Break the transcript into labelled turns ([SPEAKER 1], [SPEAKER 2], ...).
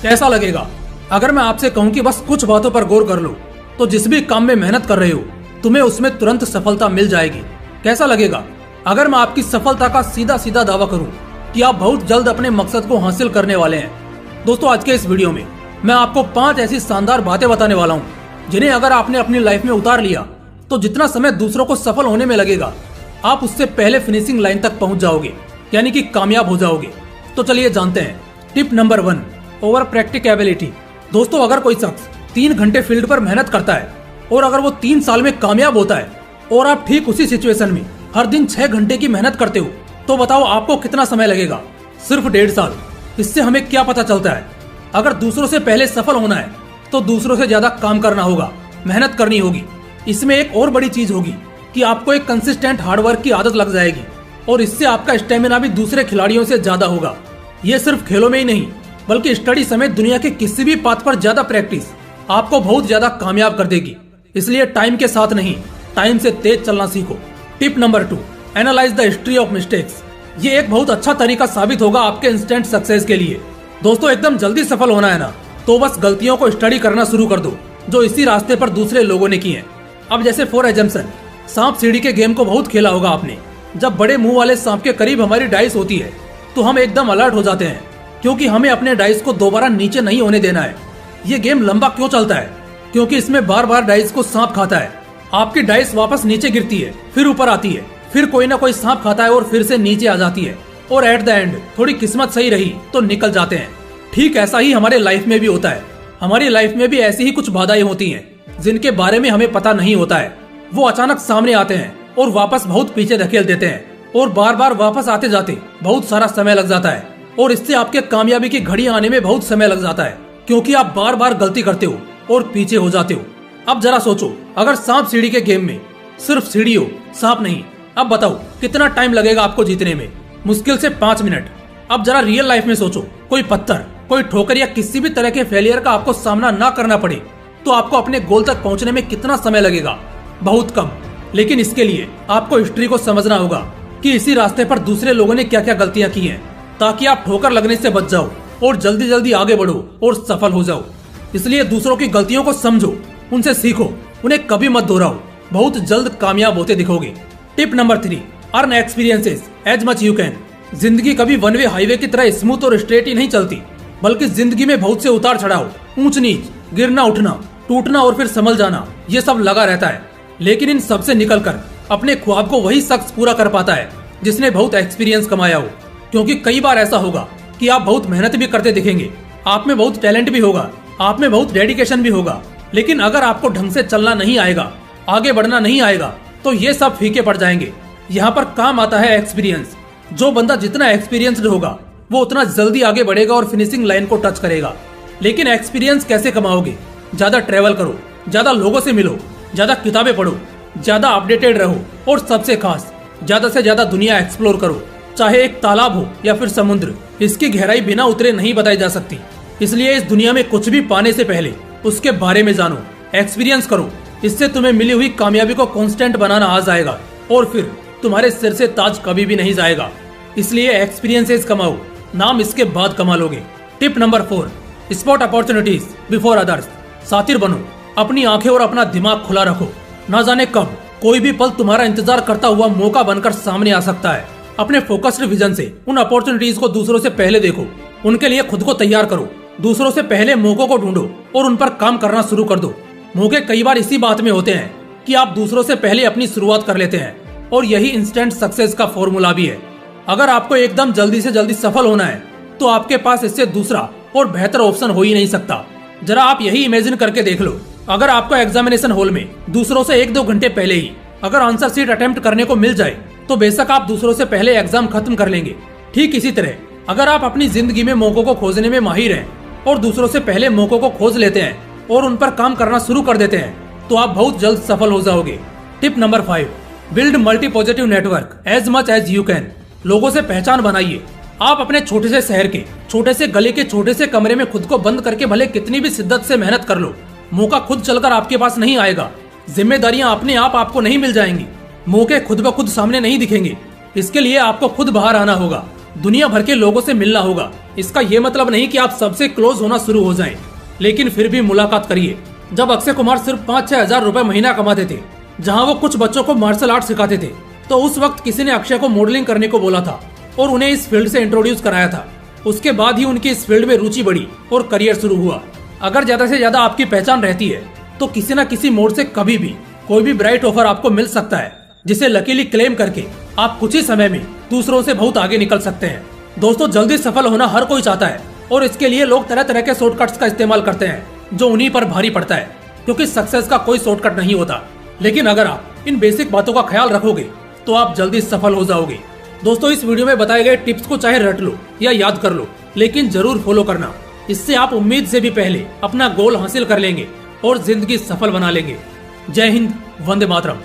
[SPEAKER 1] कैसा लगेगा अगर मैं आपसे कहूं कि बस कुछ बातों पर गौर कर लो तो जिस भी काम में मेहनत कर रहे हो तुम्हें उसमें तुरंत सफलता मिल जाएगी। कैसा लगेगा अगर मैं आपकी सफलता का सीधा सीधा दावा करूं कि आप बहुत जल्द अपने मकसद को हासिल करने वाले हैं। दोस्तों, आज के इस वीडियो में मैं आपको 5 ऐसी शानदार बातें बताने वाला हूं जिन्हें अगर आपने अपनी लाइफ में उतार लिया तो जितना समय दूसरों को सफल होने में लगेगा आप उससे पहले फिनिशिंग लाइन तक पहुंच जाओगे, यानी कि कामयाब हो जाओगे। तो चलिए जानते हैं। Tip number 1, over practicability. दोस्तों, अगर कोई शख्स 3 घंटे फील्ड पर मेहनत करता है और अगर वो 3 साल में कामयाब होता है और आप ठीक उसी सिचुएशन में हर दिन 6 घंटे की मेहनत करते हो तो बताओ आपको कितना समय लगेगा? सिर्फ 1.5 साल। इससे हमें क्या पता चलता है? अगर दूसरों से पहले सफल होना है तो दूसरों से ज्यादा काम करना होगा, मेहनत करनी होगी। इसमें एक और बड़ी चीज होगी कि आपको एक कंसिस्टेंट हार्डवर्क की आदत लग जाएगी और इससे आपका स्टेमिना भी दूसरे खिलाड़ियों से ज्यादा होगा। ये सिर्फ खेलों में ही नहीं बल्कि स्टडी समेत दुनिया के किसी भी पाथ पर ज्यादा प्रैक्टिस आपको बहुत ज्यादा कामयाब कर देगी। इसलिए टाइम के साथ नहीं, टाइम से तेज चलना सीखो। Tip number 2, analyse the history of mistakes. ये एक बहुत अच्छा तरीका साबित होगा आपके इंस्टेंट सक्सेस के लिए। दोस्तों, एकदम जल्दी सफल होना है ना तो बस गलतियों को स्टडी करना शुरू कर दो जो इसी रास्ते पर दूसरे लोगों ने की है। अब जैसे फॉर एग्जांपल, सांप सीढ़ी के गेम को बहुत खेला होगा आपने। जब बड़े मुंह वाले सांप के करीब हमारी डाइस होती है तो हम एकदम अलर्ट हो जाते हैं क्योंकि हमें अपने डाइस को दोबारा नीचे नहीं होने देना है। ये गेम लंबा क्यों चलता है? क्योंकि इसमें बार बार डाइस को सांप खाता है। आपकी डाइस वापस नीचे गिरती है, फिर ऊपर आती है, फिर कोई ना कोई सांप खाता है और फिर से नीचे आ जाती है और एट द एंड थोड़ी किस्मत सही रही तो निकल जाते हैं। ठीक ऐसा ही हमारे लाइफ में भी होता है। हमारी लाइफ में भी ऐसी ही कुछ बाधाएं होती हैं जिनके बारे में हमें पता नहीं होता है। वो अचानक सामने आते हैं और वापस बहुत पीछे धकेल देते हैं और बार बार वापस आते जाते बहुत सारा समय लग जाता है और इससे आपके कामयाबी की घड़ी आने में बहुत समय लग जाता है क्योंकि आप बार बार गलती करते हो और पीछे हो जाते हो। अब जरा सोचो, अगर सांप सीढ़ी के गेम में सिर्फ सीढ़ी हो, सांप नहीं, अब बताओ कितना टाइम लगेगा आपको जीतने में? मुश्किल से 5 मिनट। अब जरा रियल लाइफ में सोचो, कोई पत्थर, कोई ठोकर या किसी भी तरह के फेलियर का आपको सामना ना करना पड़े तो आपको अपने गोल तक पहुंचने में कितना समय लगेगा? बहुत कम। लेकिन इसके लिए आपको हिस्ट्री को समझना होगा कि इसी रास्ते पर दूसरे लोगों ने क्या क्या गलतियां की हैं ताकि आप ठोकर लगने से बच जाओ और जल्दी जल्दी आगे बढ़ो और सफल हो जाओ। इसलिए दूसरों की गलतियों को समझो, उनसे सीखो, उन्हें कभी मत दोहराओ। बहुत जल्द कामयाब होते दिखोगे। Tip number 3, earn experiences as much you can. जिंदगी कभी वन वे हाईवे की तरह स्मूथ और स्ट्रेट ही नहीं चलती, बल्कि जिंदगी में बहुत से उतार चढ़ाव, ऊंच नीच, गिरना उठना, टूटना और फिर संभल जाना, ये सब लगा रहता है। लेकिन इन सब से निकलकर अपने ख्वाब को वही शख्स पूरा कर पाता है जिसने बहुत एक्सपीरियंस कमाया हो। क्योंकि कई बार ऐसा होगा कि आप बहुत मेहनत भी करते दिखेंगे, आप में बहुत टैलेंट भी होगा, आप में बहुत डेडिकेशन भी होगा, लेकिन अगर आपको ढंग से चलना नहीं आएगा, आगे बढ़ना नहीं आएगा तो ये सब फीके पड़ जाएंगे। यहाँ पर काम आता है एक्सपीरियंस। जो बंदा जितना एक्सपीरियंस्ड होगा वो उतना जल्दी आगे बढ़ेगा और फिनिशिंग लाइन को टच करेगा। लेकिन एक्सपीरियंस कैसे कमाओगे? ज्यादा ट्रेवल करो, ज्यादा लोगों से मिलो, ज्यादा किताबें पढ़ो, ज्यादा अपडेटेड रहो और सबसे खास ज्यादा से ज्यादा दुनिया एक्सप्लोर करो। चाहे एक तालाब हो या फिर समुद्र, इसकी गहराई बिना उतरे नहीं बताई जा सकती। इसलिए इस दुनिया में कुछ भी पाने से पहले उसके बारे में जानो, एक्सपीरियंस करो। इससे तुम्हें मिली हुई कामयाबी को कांस्टेंट बनाना आ जाएगा और फिर तुम्हारे सिर से ताज कभी भी नहीं जाएगा। इसलिए एक्सपीरियंसेस कमाओ, नाम इसके बाद कमा लोगे। Tip number 4, spot opportunities before others. शातिर बनो, अपनी आंखें और अपना दिमाग खुला रखो। ना जाने कब कोई भी पल तुम्हारा इंतजार करता हुआ मौका बनकर सामने आ सकता है। अपने फोकस्ड विजन से उन अपॉर्चुनिटीज को दूसरों से पहले देखो, उनके लिए खुद को तैयार करो। दूसरों से पहले मौकों को ढूंढो और उन पर काम करना शुरू कर दो। मौके कई बार इसी बात में होते हैं कि आप दूसरों से पहले अपनी शुरुआत कर लेते हैं और यही इंस्टेंट सक्सेस का फॉर्मूला भी है। अगर आपको एकदम जल्दी से जल्दी सफल होना है तो आपके पास इससे दूसरा और बेहतर ऑप्शन हो ही नहीं सकता। जरा आप यही इमेजिन करके देख लो, अगर आपको एग्जामिनेशन हॉल में दूसरों से 1-2 घंटे पहले ही अगर आंसर शीट अटेम्प्ट करने को मिल जाए तो बेशक आप दूसरों से पहले एग्जाम खत्म कर लेंगे। ठीक इसी तरह अगर आप अपनी जिंदगी में मौकों को खोजने में माहिर हैं और दूसरों से पहले मौकों को खोज लेते हैं और उन पर काम करना शुरू कर देते हैं तो आप बहुत जल्द सफल हो जाओगे। Tip number 5, build multi positive network as much as you can. लोगों से पहचान बनाइए। आप अपने छोटे से शहर के छोटे से गली के छोटे से कमरे में खुद को बंद करके भले कितनी भी शिद्दत से मेहनत कर लो, मौका खुद चलकर आपके पास नहीं आएगा। जिम्मेदारियां अपने आप आपको नहीं मिल जाएंगी, मौके खुद ब खुद सामने नहीं दिखेंगे। इसके लिए आपको खुद बाहर आना होगा। दुनिया भर के लोगों से मिलना होगा। इसका ये मतलब नहीं कि आप सबसे क्लोज होना शुरू हो जाएं, लेकिन फिर भी मुलाकात करिए। जब अक्षय कुमार सिर्फ 5-6 हजार रुपए महीना कमाते थे, जहां वो कुछ बच्चों को मार्शल आर्ट सिखाते थे, तो उस वक्त किसी ने अक्षय को मॉडलिंग करने को बोला था और उन्हें इस फील्ड से इंट्रोड्यूस कराया था। उसके बाद ही उनकी इस फील्ड में रुचि बढ़ी और करियर शुरू हुआ। अगर ज्यादा से ज्यादा आपकी पहचान रहती है तो किसी न किसी मोड़ से कभी भी कोई भी ब्राइट ऑफर आपको मिल सकता है, जिसे लकीली क्लेम करके आप कुछ ही समय में दूसरों से बहुत आगे निकल सकते हैं। दोस्तों, जल्दी सफल होना हर कोई चाहता है और इसके लिए लोग तरह तरह के शॉर्टकट्स का इस्तेमाल करते हैं जो उन्हीं पर भारी पड़ता है, क्योंकि सक्सेस का कोई शॉर्टकट नहीं होता। लेकिन अगर आप इन बेसिक बातों का ख्याल रखोगे तो आप जल्दी सफल हो जाओगे। दोस्तों, इस वीडियो में बताए गए टिप्स को चाहे रट लो या याद कर लो, लेकिन जरूर फॉलो करना। इससे आप उम्मीद से भी पहले अपना गोल हासिल कर लेंगे और जिंदगी सफल बना लेंगे। जय हिंद, वंदे मातरम।